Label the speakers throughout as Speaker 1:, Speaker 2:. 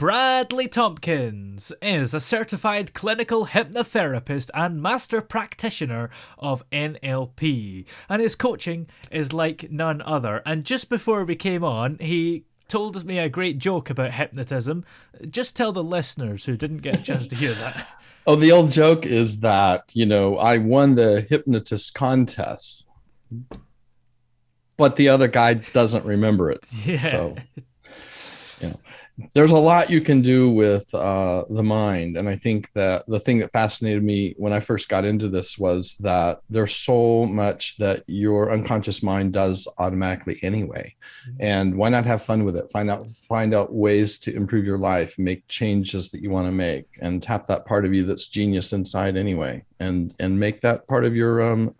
Speaker 1: Bradley Tompkins is a certified clinical hypnotherapist and master practitioner of NLP, and his coaching is like none other. And just before we came on, he told me a great joke about hypnotism. Just tell the listeners who didn't get a chance to hear that.
Speaker 2: Oh, the old joke is that, I won the hypnotist contest, but the other guy doesn't remember it.
Speaker 1: Yeah.
Speaker 2: So, you know, there's a lot you can do with the mind. And I think that the thing that fascinated me when I first got into this was that there's so much that your unconscious mind does automatically anyway. And why not have fun with it? Find out ways to improve your life, make changes that you want to make, and tap that part of you that's genius inside anyway, and make that part of your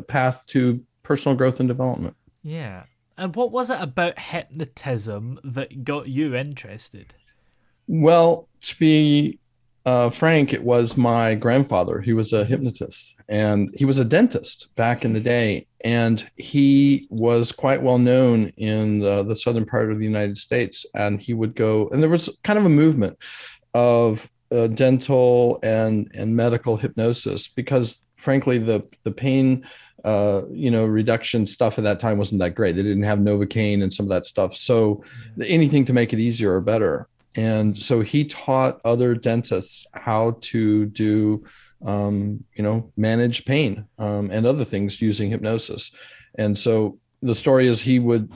Speaker 2: path to personal growth and development.
Speaker 1: Yeah. And what was it about hypnotism that got you interested?
Speaker 2: Well, to be frank, it was my grandfather. He was a hypnotist and he was a dentist back in the day. And he was quite well known in the southern part of the United States. And he would go, and there was kind of a movement of dental and medical hypnosis because, frankly, the pain reduction stuff at that time wasn't that great. They didn't have Novocaine and some of that stuff. So anything to make it easier or better. And so he taught other dentists how to do, manage pain and other things using hypnosis. And so the story is he would,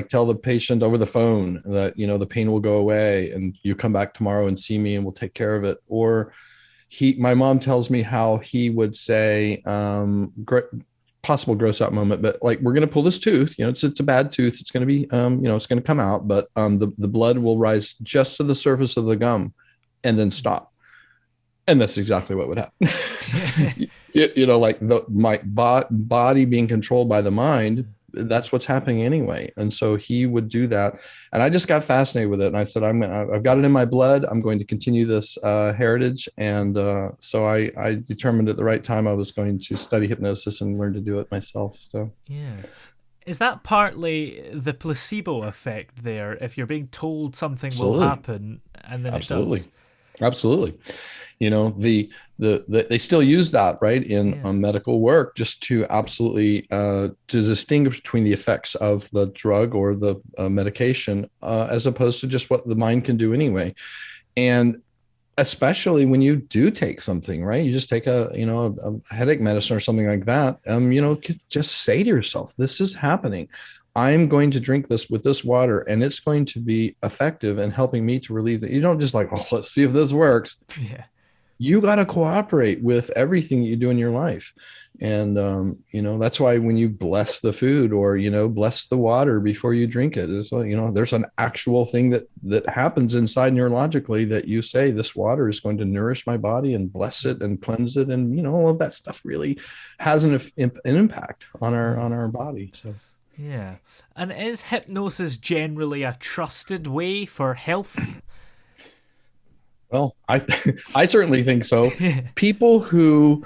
Speaker 2: tell the patient over the phone that, the pain will go away and you come back tomorrow and see me and we'll take care of it. Or my mom tells me how he would say, possible gross out moment, but like, we're going to pull this tooth, it's a bad tooth. It's going to be, it's going to come out, but the blood will rise just to the surface of the gum and then stop. And that's exactly what would happen. Like my body being controlled by the mind, that's what's happening anyway. And so he would do that. And I just got fascinated with it. And I said, I've got it in my blood. I'm going to continue this heritage. And so I determined at the right time I was going to study hypnosis and learn to do it myself. So,
Speaker 1: yeah. Is that partly the placebo effect there? If you're being told something will happen and then
Speaker 2: absolutely.
Speaker 1: It does?
Speaker 2: Absolutely. They still use that, right, in medical work, just to absolutely to distinguish between the effects of the drug or the medication as opposed to just what the mind can do anyway. And especially when you do take something, right, you just take a headache medicine or something like that, just say to yourself, this is happening. I'm going to drink this with this water and it's going to be effective in helping me to relieve that. You don't just like, oh, let's see if this works.
Speaker 1: Yeah.
Speaker 2: You got to cooperate with everything that you do in your life. And, that's why when you bless the food or, bless the water before you drink it, is, there's an actual thing that happens inside neurologically that you say, this water is going to nourish my body and bless it and cleanse it. And, all of that stuff really has an impact on our body. So.
Speaker 1: Yeah. And is hypnosis generally a trusted way for health?
Speaker 2: Well, I certainly think so. People who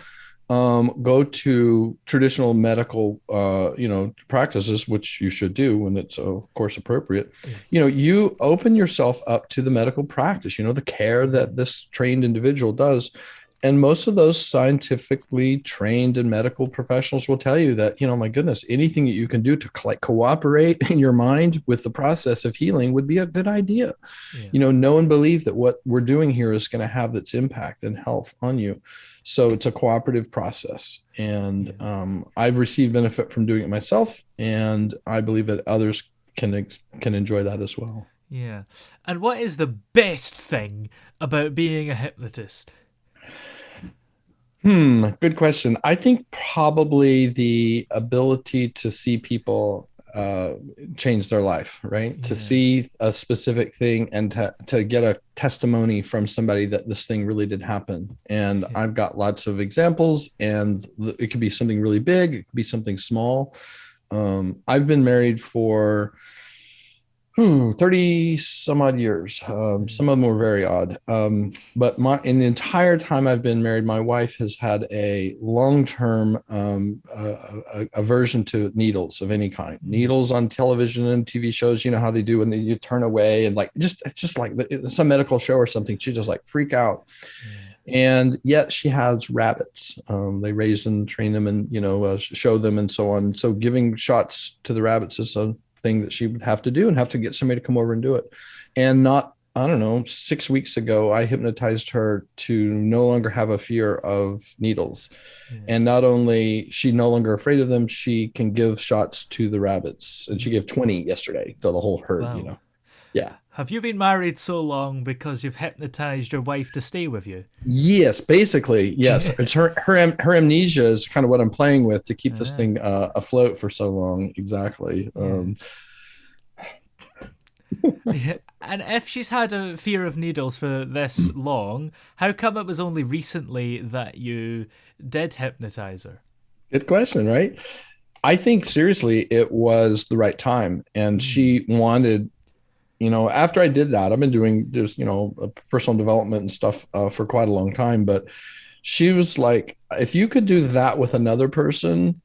Speaker 2: go to traditional medical, practices, which you should do when it's, of course, appropriate. You open yourself up to the medical practice, the care that this trained individual does. And most of those scientifically trained and medical professionals will tell you that, my goodness, anything that you can do to cooperate in your mind with the process of healing would be a good idea.
Speaker 1: Yeah.
Speaker 2: Know and believe that what we're doing here is going to have its impact and health on you. So it's a cooperative process. And I've received benefit from doing it myself. And I believe that others can enjoy that as well.
Speaker 1: Yeah. And what is the best thing about being a hypnotist?
Speaker 2: Good question. I think probably the ability to see people change their life, right?
Speaker 1: Yeah.
Speaker 2: To see a specific thing and to get a testimony from somebody that this thing really did happen. And I've got lots of examples, and it could be something really big, it could be something small. I've been married for 30 some odd years.
Speaker 1: Mm.
Speaker 2: Some of them were very odd. But in the entire time I've been married, my wife has had a long-term aversion to needles of any kind.
Speaker 1: Mm.
Speaker 2: Needles on television and TV shows, you know how they do when you turn away and like just it's just like some medical show or something. She just like freak out.
Speaker 1: Yeah.
Speaker 2: And yet she has rabbits. They raise and train them and, show them and so on. So giving shots to the rabbits is a thing that she would have to do and have to get somebody to come over and do it. And not, I don't know, 6 weeks ago, I hypnotized her to no longer have a fear of needles.
Speaker 1: Yeah.
Speaker 2: And not only she no longer afraid of them, she can give shots to the rabbits. And she
Speaker 1: Mm.
Speaker 2: gave 20 yesterday to the whole herd.
Speaker 1: Wow.
Speaker 2: Yeah.
Speaker 1: Have you been married so long because you've hypnotized your wife to stay with you?
Speaker 2: Yes, basically, yes. It's her amnesia is kind of what I'm playing with to keep this
Speaker 1: Ah,
Speaker 2: thing afloat for so long. Exactly.
Speaker 1: yeah. Yeah. And if she's had a fear of needles for this long, how come it was only recently that you did hypnotize her?
Speaker 2: Good question, right? I think seriously, it was the right time, and
Speaker 1: Mm.
Speaker 2: she wanted. After I did that, I've been doing just personal development and stuff for quite a long time, but she was like, if you could do that with another person,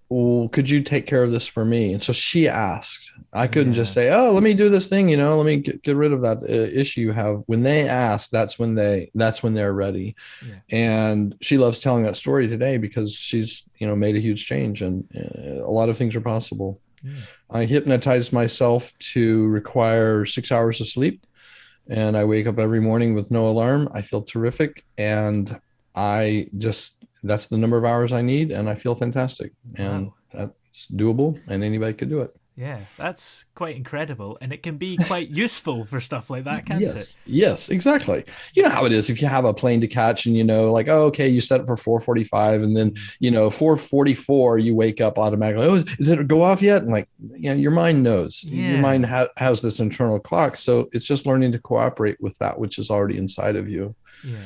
Speaker 2: well, could you take care of this for me? And so she asked. I couldn't just
Speaker 1: Yeah.
Speaker 2: say, oh, let me do this thing, let me get rid of that issue you have. When they ask, that's when they're ready.
Speaker 1: Yeah.
Speaker 2: And she loves telling that story today because she's made a huge change, and a lot of things are possible.
Speaker 1: Mm.
Speaker 2: I hypnotized myself to require 6 hours of sleep, and I wake up every morning with no alarm. I feel terrific, and I just that's the number of hours I need, and I feel fantastic. And
Speaker 1: Wow.
Speaker 2: that's doable, and anybody could do it.
Speaker 1: Yeah, that's quite incredible. And it can be quite useful for stuff like that, can't it?
Speaker 2: Yes, exactly. You know how it is if you have a plane to catch and like, oh, okay, you set it for 4:45 and then,
Speaker 1: Mm.
Speaker 2: 4:44 you wake up automatically. Oh, did it go off yet? And like, your mind knows. Your mind
Speaker 1: Yeah.
Speaker 2: has this internal clock. So it's just learning to cooperate with that which is already inside of you.
Speaker 1: Yeah.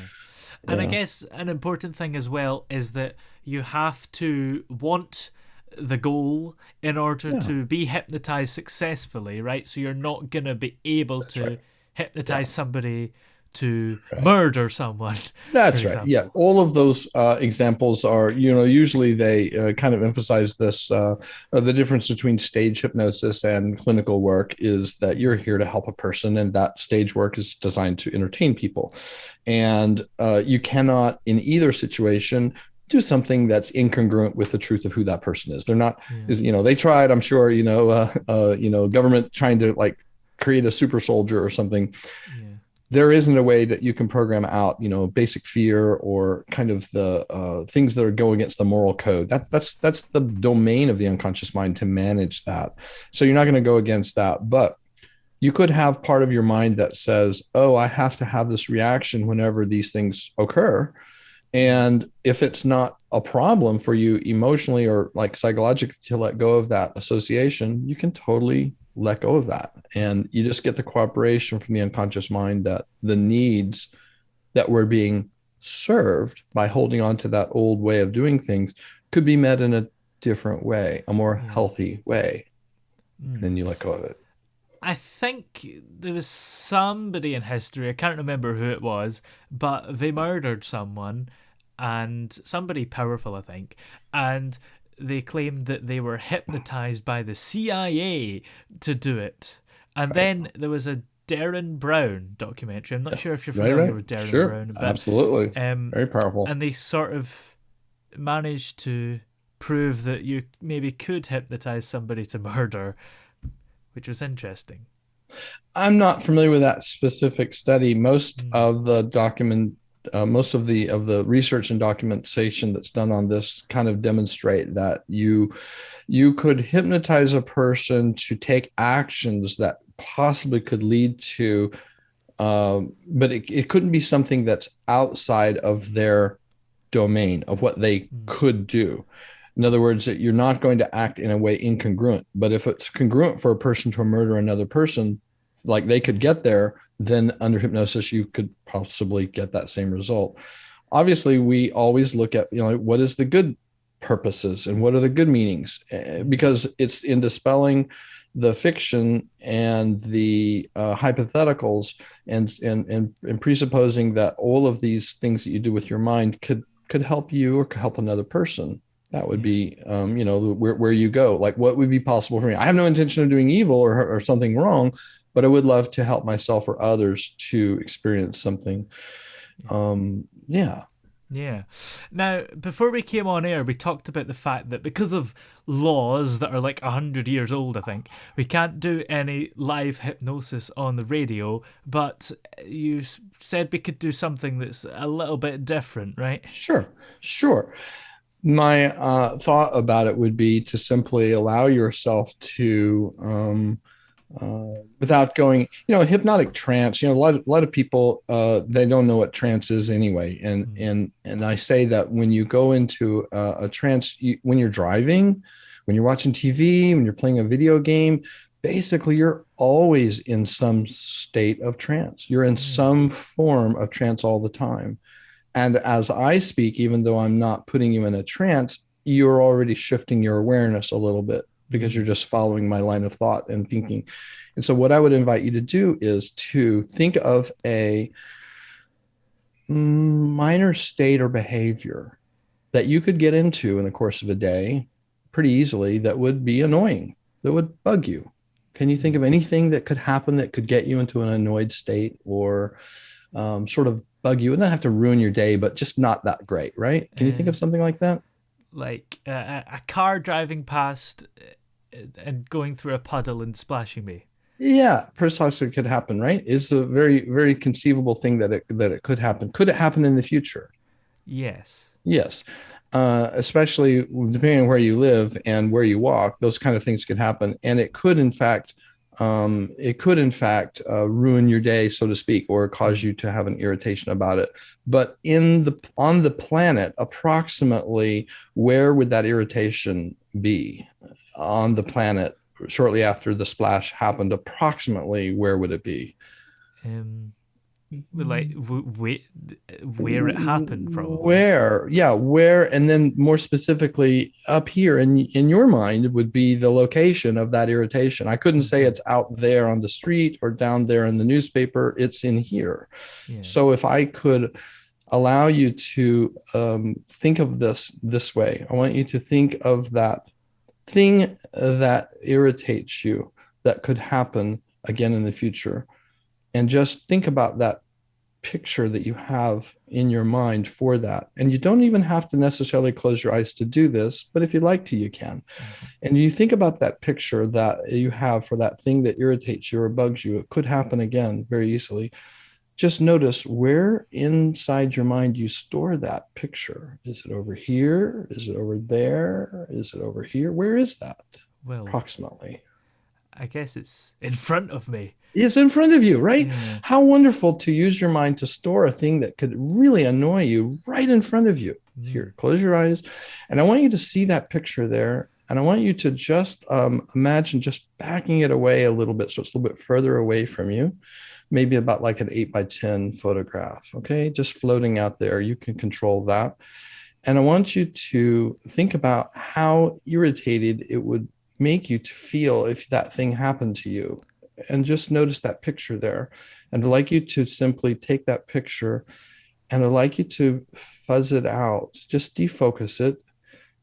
Speaker 1: And I
Speaker 2: Yeah.
Speaker 1: guess an important thing as well is that you have to want the goal in order
Speaker 2: Yeah.
Speaker 1: to be hypnotized successfully, right? So you're not going to be able
Speaker 2: That's
Speaker 1: to
Speaker 2: right. Yeah.
Speaker 1: hypnotize somebody to
Speaker 2: Right.
Speaker 1: murder someone, for
Speaker 2: That's right. Yeah.
Speaker 1: example.
Speaker 2: All of those examples are, usually they kind of emphasize this. The difference between stage hypnosis and clinical work is that you're here to help a person, and that stage work is designed to entertain people. And you cannot, in either situation, do something that's incongruent with the truth of who that person is. They're not,
Speaker 1: Yeah.
Speaker 2: they tried, I'm sure, government trying to like create a super soldier or something.
Speaker 1: Yeah.
Speaker 2: There isn't a way that you can program out, basic fear or kind of the things that are going against the moral code. That's the domain of the unconscious mind to manage that. So you're not going to go against that, but you could have part of your mind that says, "Oh, I have to have this reaction whenever these things occur."
Speaker 1: Mm.
Speaker 2: And if it's not a problem for you emotionally or like psychologically to let go of that association, you can totally let go of that. And you just get the cooperation from the unconscious mind that the needs that were being served by holding on to that old way of doing things could be met in a different way, a more
Speaker 1: Yeah.
Speaker 2: healthy way.
Speaker 1: Mm.
Speaker 2: Then you let go of it.
Speaker 1: I think there was somebody in history, I can't remember who it was, but they murdered someone, and somebody powerful, I think, and they claimed that they were hypnotized by the CIA to do it. And
Speaker 2: Right.
Speaker 1: then there was a Darren Brown documentary. I'm not
Speaker 2: Yeah.
Speaker 1: sure if you're
Speaker 2: Right.
Speaker 1: familiar
Speaker 2: Right.
Speaker 1: with Darren
Speaker 2: Sure.
Speaker 1: Brown, but
Speaker 2: Absolutely.
Speaker 1: um,
Speaker 2: Very powerful.
Speaker 1: and they sort of managed to prove that you maybe could hypnotize somebody to murder, which was interesting.
Speaker 2: I'm not familiar with that specific study.
Speaker 1: Mm.
Speaker 2: Most of the research and documentation that's done on this kind of demonstrate that you could hypnotize a person to take actions that possibly could lead to, but it couldn't be something that's outside of their domain of what they
Speaker 1: Mm.
Speaker 2: could do. In other words, that you're not going to act in a way incongruent. But if it's congruent for a person to murder another person, like they could get there, then under hypnosis, you could possibly get that same result. Obviously, we always look at, what is the good purposes and what are the good meanings, because it's in dispelling the fiction and the hypotheticals, and presupposing that all of these things that you do with your mind could help you or could help another person. That would
Speaker 1: Yeah.
Speaker 2: be, where you go. Like, what would be possible for me? I have no intention of doing evil or something wrong, but I would love to help myself or others to experience something. Yeah.
Speaker 1: Yeah. Now, before we came on air, we talked about the fact that because of laws that are like 100 years old, I think, we can't do any live hypnosis on the radio, but you said we could do something that's a little bit different, right?
Speaker 2: Sure. Sure. My thought about it would be to simply allow yourself to, without going, hypnotic trance. A lot of people, they don't know what trance is anyway, and
Speaker 1: Mm.
Speaker 2: and I say that when you go into a trance, when you're driving, when you're watching TV, when you're playing a video game, basically you're always in some state of trance. You're in
Speaker 1: Yeah.
Speaker 2: some form of trance all the time. And as I speak, even though I'm not putting you in a trance, you're already shifting your awareness a little bit because you're
Speaker 1: Mm.
Speaker 2: just following my line of thought and thinking. And so, what I would invite you to do is to think of a minor state or behavior that you could get into in the course of a day pretty easily that would be annoying, that would bug you. Can you think
Speaker 1: Mm.
Speaker 2: of anything that could happen that could get you into an annoyed state or sort of bug you? It doesn't have to ruin your day, but just not that great, right? Can you think
Speaker 1: Uh,
Speaker 2: of something like that?
Speaker 1: like a car driving past and going through a puddle and splashing me.
Speaker 2: Yeah, precisely could happen, right? It's a very, very conceivable thing that it could happen. Could it happen in the future?
Speaker 1: Yes.
Speaker 2: Yes. Especially depending on where you live and where you walk, those kind of things could happen, and it could in fact ruin your day, so to speak, or cause
Speaker 1: Mm.
Speaker 2: you to have an irritation about it. But on the planet, approximately where would that irritation be on the planet shortly after the splash happened? Approximately where would it be?
Speaker 1: Um, like where it happened, probably.
Speaker 2: Where, and then more specifically up here in your mind would be the location of that irritation. I couldn't say
Speaker 1: Hmm.
Speaker 2: it's out there on the street or down there in the newspaper. It's in here.
Speaker 1: Yeah.
Speaker 2: So if I could allow you to think of this way, I want you to think of that thing that irritates you that could happen again in the future, and just think about that picture that you have in your mind for that. And you don't even have to necessarily close your eyes to do this, but if you'd like to, you can.
Speaker 1: Hmm.
Speaker 2: And you think about that picture that you have for that thing that irritates you or bugs you. It could happen again very easily. Just notice where inside your mind you store that picture. Is it over here? Is it over there? Is it over here? Where is that
Speaker 1: Well,
Speaker 2: approximately?
Speaker 1: I guess it's in front of me.
Speaker 2: It's in front of you, right?
Speaker 1: Yeah.
Speaker 2: How wonderful to use your mind to store a thing that could really annoy you right in front of you.
Speaker 1: Mm.
Speaker 2: Here, close your eyes. And I want you to see that picture there. And I want you to just imagine just backing it away a little bit. So it's a little bit further away from you, maybe about like an 8 by 10 photograph. Okay. Just floating out there. You can control that. And I want you to think about how irritated it would make you to feel if that thing happened to you. And just notice that picture there. And I'd like you to simply take that picture and I'd like you to fuzz it out, just defocus it,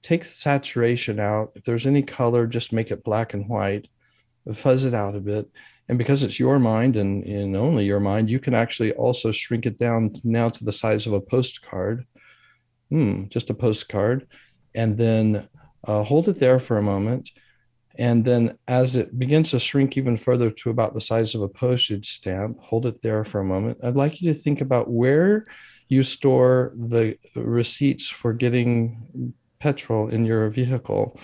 Speaker 2: take the saturation out. If there's any color, just make it black and white, fuzz it out a bit. And because it's your mind and only your mind, you can actually also shrink it down now to the size of a postcard. Just a postcard, and then hold it there for a moment. And then as it begins to shrink even further to about the size of a postage stamp, hold it there for a moment. I'd like you to think about where you store the receipts for getting petrol in your vehicle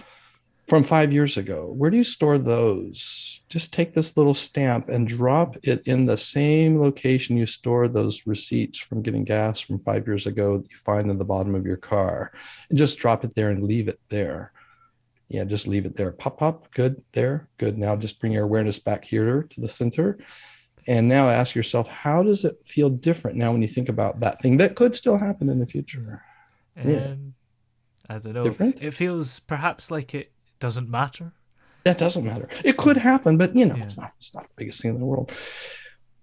Speaker 2: from 5 years ago. Where do you store those? Just take this little stamp and drop it in the same location you store those receipts from getting gas from 5 years ago that you find in the bottom of your car. And just drop it there and leave it there. Yeah, just leave it there. Pop, pop. Good. There. Good. Now just bring your awareness back here to the center. And now ask yourself, how does it feel different now when you think about that thing that could still happen in the
Speaker 1: Yeah.
Speaker 2: future? Yeah.
Speaker 1: Um, I don't know.
Speaker 2: Different?
Speaker 1: It feels perhaps like it doesn't matter.
Speaker 2: That doesn't matter. It could happen, but
Speaker 1: Yeah.
Speaker 2: it's not the biggest thing in the world.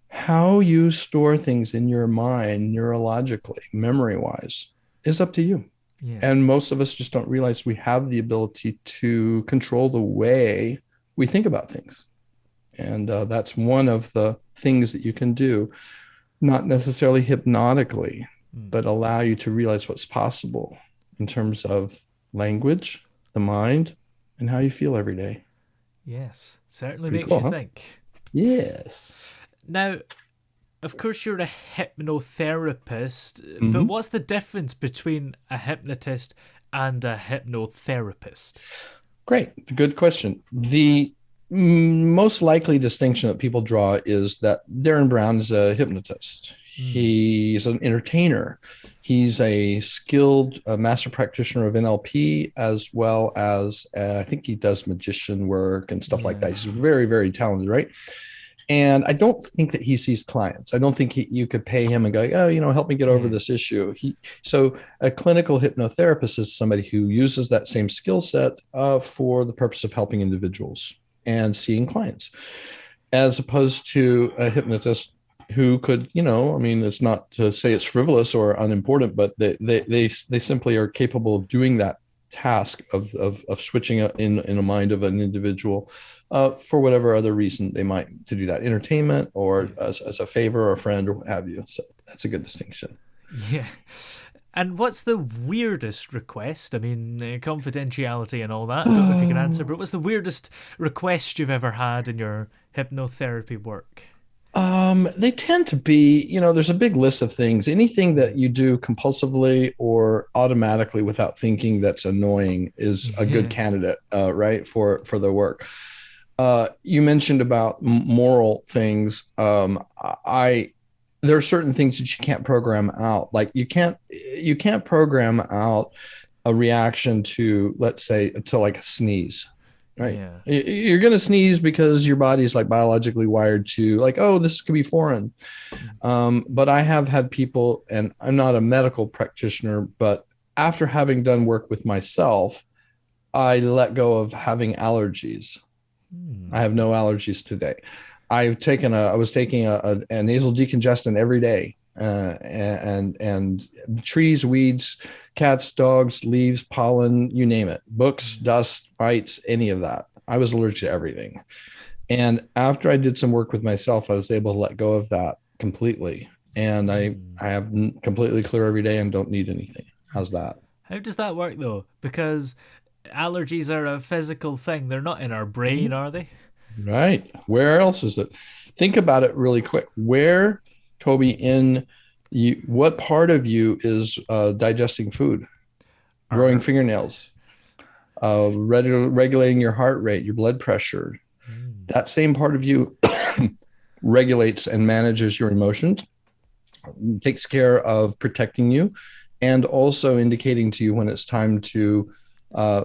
Speaker 2: How you store things in your mind neurologically, memory wise, is up to you.
Speaker 1: Yeah.
Speaker 2: And most of us just don't realize we have the ability to control the way we think about things. And that's one of the things that you can do, not necessarily hypnotically, but allow you to realize what's possible in terms of language, the mind, and how you feel every day.
Speaker 1: Yes. Certainly
Speaker 2: Pretty
Speaker 1: makes
Speaker 2: cool,
Speaker 1: you
Speaker 2: huh?
Speaker 1: think.
Speaker 2: Yes.
Speaker 1: Now, of course, you're a hypnotherapist, but
Speaker 2: Mm-hmm.
Speaker 1: what's the difference between a hypnotist and a hypnotherapist?
Speaker 2: Great. Good question. The most likely distinction that people draw is that Darren Brown is a hypnotist.
Speaker 1: Hmm.
Speaker 2: He's an entertainer. He's a skilled master practitioner of NLP, as well as I think he does magician work and stuff like that.
Speaker 1: Yeah.
Speaker 2: He's very, very talented, right? And I don't think that he sees clients. I don't think you could pay him and go, oh, help me get over
Speaker 1: Yeah.
Speaker 2: this issue. So a clinical hypnotherapist is somebody who uses that same skill set for the purpose of helping individuals and seeing clients, as opposed to a hypnotist who could, I mean, it's not to say it's frivolous or unimportant, but they simply are capable of doing that task of switching in a mind of an individual for whatever other reason they might to do that, entertainment or
Speaker 1: Yeah.
Speaker 2: as a favor or a friend or what have you. So that's a good distinction.
Speaker 1: Yeah. And what's the weirdest request? I mean, confidentiality and all that. I don't know if you can answer, but what's the weirdest request you've ever had in your hypnotherapy work?
Speaker 2: They tend to be, there's a big list of things. Anything that you do compulsively or automatically without thinking that's annoying is a good
Speaker 1: Yeah.
Speaker 2: candidate, right, for the work. You mentioned about moral things. I There are certain things that you can't program out. Like you can't program out a reaction to, let's say, to like a sneeze, right?
Speaker 1: Yeah.
Speaker 2: You're going to sneeze because your body is like biologically wired to like, oh, this could be foreign. But I have had people, and I'm not a medical practitioner, but after having done work with myself, I let go of having allergies. I
Speaker 1: Hmm.
Speaker 2: have no allergies today. I was taking a nasal decongestant every day, and trees, weeds, cats, dogs, leaves, pollen, you name it, books, dust, bites, any of that. I was allergic to everything. And after I did some work with myself, I was able to let go of that completely. And
Speaker 1: Hmm.
Speaker 2: I have completely clear every day and don't need anything. How's that?
Speaker 1: How does that work though? Because allergies are a physical thing. They're not in our brain, are they?
Speaker 2: Right. Where else is it? Think about it really quick. Where, Toby, in you, what part of you is digesting food, growing
Speaker 1: Our.
Speaker 2: fingernails, regulating your heart rate, your blood pressure?
Speaker 1: Hmm.
Speaker 2: That same part of you regulates and manages your emotions, takes care of protecting you, and also indicating to you when it's time to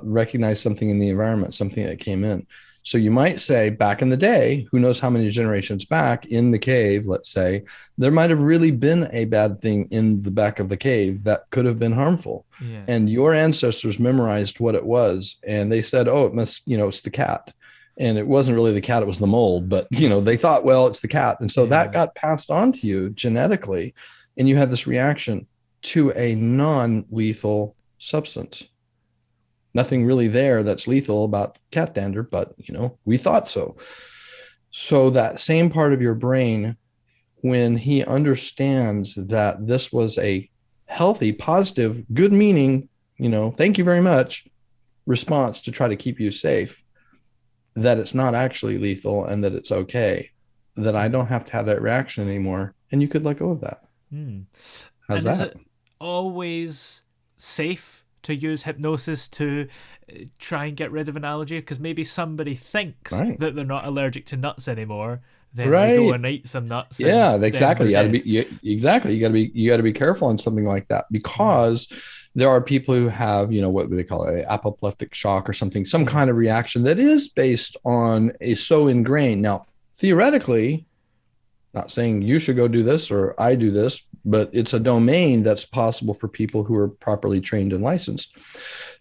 Speaker 2: recognize something in the environment, something that came in. So you might say, back in the day, who knows how many generations back in the cave, let's say, there might have really been a bad thing in the back of the cave that could have been harmful.
Speaker 1: Yeah.
Speaker 2: And your ancestors memorized what it was. And they said, oh, it must, it's the cat. And it wasn't really the cat, it was the mold. But, they thought, well, it's the cat. And so that
Speaker 1: Yeah.
Speaker 2: got passed on to you genetically. And you had this reaction to a non lethal substance. Nothing really there that's lethal about cat dander, but we thought so. So that same part of your brain, when he understands that this was a healthy, positive, good meaning, thank you very much response to try to keep you safe, that it's not actually lethal and that it's okay, that I don't have to have that reaction anymore. And you could let go of that.
Speaker 1: Hmm.
Speaker 2: How's
Speaker 1: And is
Speaker 2: that?
Speaker 1: it always safe to use hypnosis to try and get rid of an allergy? Because maybe somebody thinks
Speaker 2: Right.
Speaker 1: that they're not allergic to nuts anymore, then they go
Speaker 2: Right.
Speaker 1: and eat some nuts,
Speaker 2: Yeah,
Speaker 1: and then
Speaker 2: exactly.
Speaker 1: they're dead.
Speaker 2: Exactly. You got to be careful on something like that
Speaker 1: Yeah.
Speaker 2: because there are people who have, what they call it, apoplectic shock or something, some
Speaker 1: Yeah.
Speaker 2: kind of reaction that is based on a so ingrained. Now, theoretically, not saying you should go do this or I do this, but it's a domain that's possible for people who are properly trained and licensed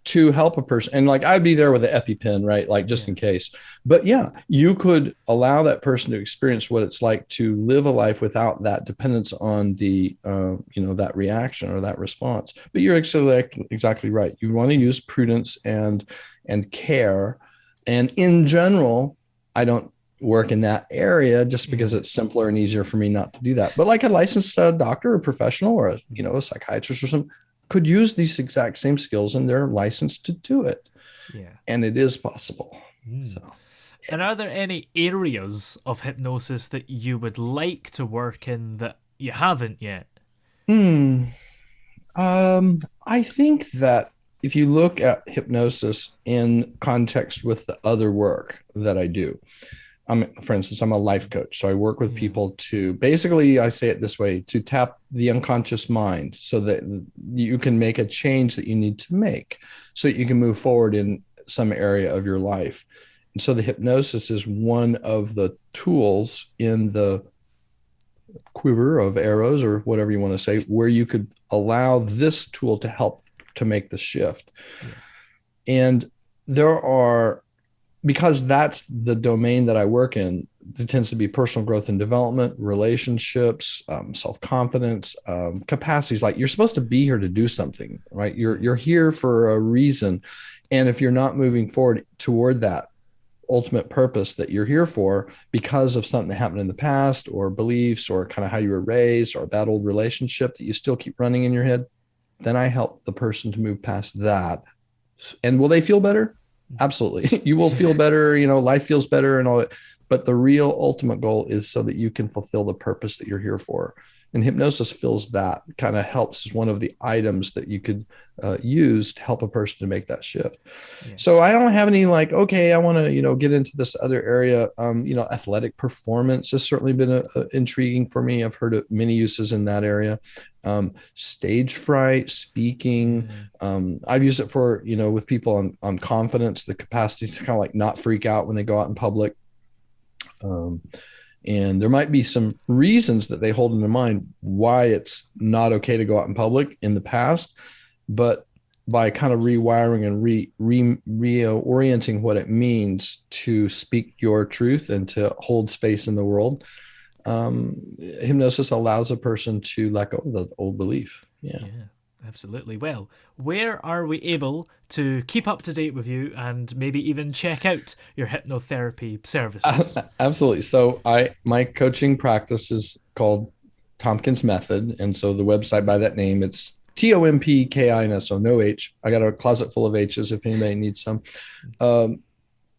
Speaker 2: to help a person. And like I'd be there with an EpiPen, right? Like just
Speaker 1: Yeah.
Speaker 2: in case. But yeah, you could allow that person to experience what it's like to live a life without that dependence on the, that reaction or that response. But you're exactly right. You want to use prudence and care. And in general, I don't work in that area just because
Speaker 1: Yeah.
Speaker 2: it's simpler and easier for me not to do that. But like a licensed doctor or professional or a psychiatrist or something could use these exact same skills and they're licensed to do it.
Speaker 1: Yeah.
Speaker 2: And it is possible.
Speaker 1: Mm.
Speaker 2: So,
Speaker 1: And are there any areas of hypnosis that you would like to work in that you haven't yet?
Speaker 2: hmm. I think that if you look at hypnosis in context with the other work that I do, for instance, I'm a life coach. So I work with
Speaker 1: Yeah.
Speaker 2: people to basically, I say it this way, to tap the unconscious mind so that you can make a change that you need to make so that you can move forward in some area of your life. And so the hypnosis is one of the tools in the quiver of arrows or whatever you want to say, where you could allow this tool to help to make the shift.
Speaker 1: Yeah.
Speaker 2: And there are, because that's the domain that I work in, it tends to be personal growth and development, relationships, self-confidence, capacities. Like you're supposed to be here to do something, right? You're here for a reason. And if you're not moving forward toward that ultimate purpose that you're here for because of something that happened in the past or beliefs or kind of how you were raised or that old relationship that you still keep running in your head, then I help the person to move past that. And will they feel better? Absolutely. You will feel better, life feels better and all that. But the real ultimate goal is so that you can fulfill the purpose that you're here for. And hypnosis fills that, kind of helps as one of the items that you could use to help a person to make that shift.
Speaker 1: Yeah.
Speaker 2: So I don't have any like, okay, I want to, get into this other area. Athletic performance has certainly been intriguing for me. I've heard of many uses in that area. Stage fright, speaking.
Speaker 1: Yeah.
Speaker 2: I've used it for, with people on confidence, the capacity to kind of like not freak out when they go out in public. And there might be some reasons that they hold in their mind why it's not okay to go out in public in the past, but by kind of rewiring and reorienting what it means to speak your truth and to hold space in the world, hypnosis allows a person to let go of the old belief. Yeah.
Speaker 1: Yeah, absolutely. Well, where are we able to keep up to date with you and maybe even check out your hypnotherapy services?
Speaker 2: Absolutely. So my coaching practice is called Tompkins Method. And so the website by that name, it's Tompkins, so no H. I got a closet full of H's if anybody needs some. And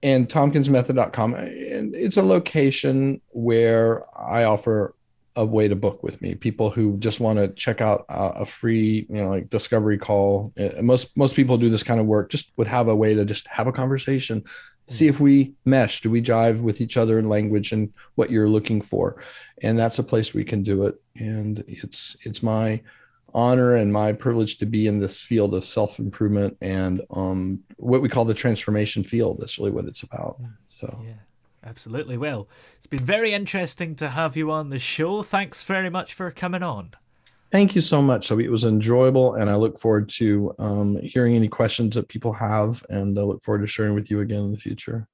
Speaker 2: tompkinsmethod.com. And it's a location where I offer a way to book with me. People who just want to check out a free, like discovery call. Most people do this kind of work, just would have a way to just have a conversation, see if we mesh, do we jive with each other in language and what you're looking for. And that's a place we can do it. And it's my honor and my privilege to be in this field of self-improvement and what we call the transformation field. That's really what it's about. So
Speaker 1: yeah, absolutely. Well, it's been very interesting to have you on the show. Thanks very much for coming on.
Speaker 2: thank you so much. So it was enjoyable, and I look forward to hearing any questions that people have, and I look forward to sharing with you again in the future.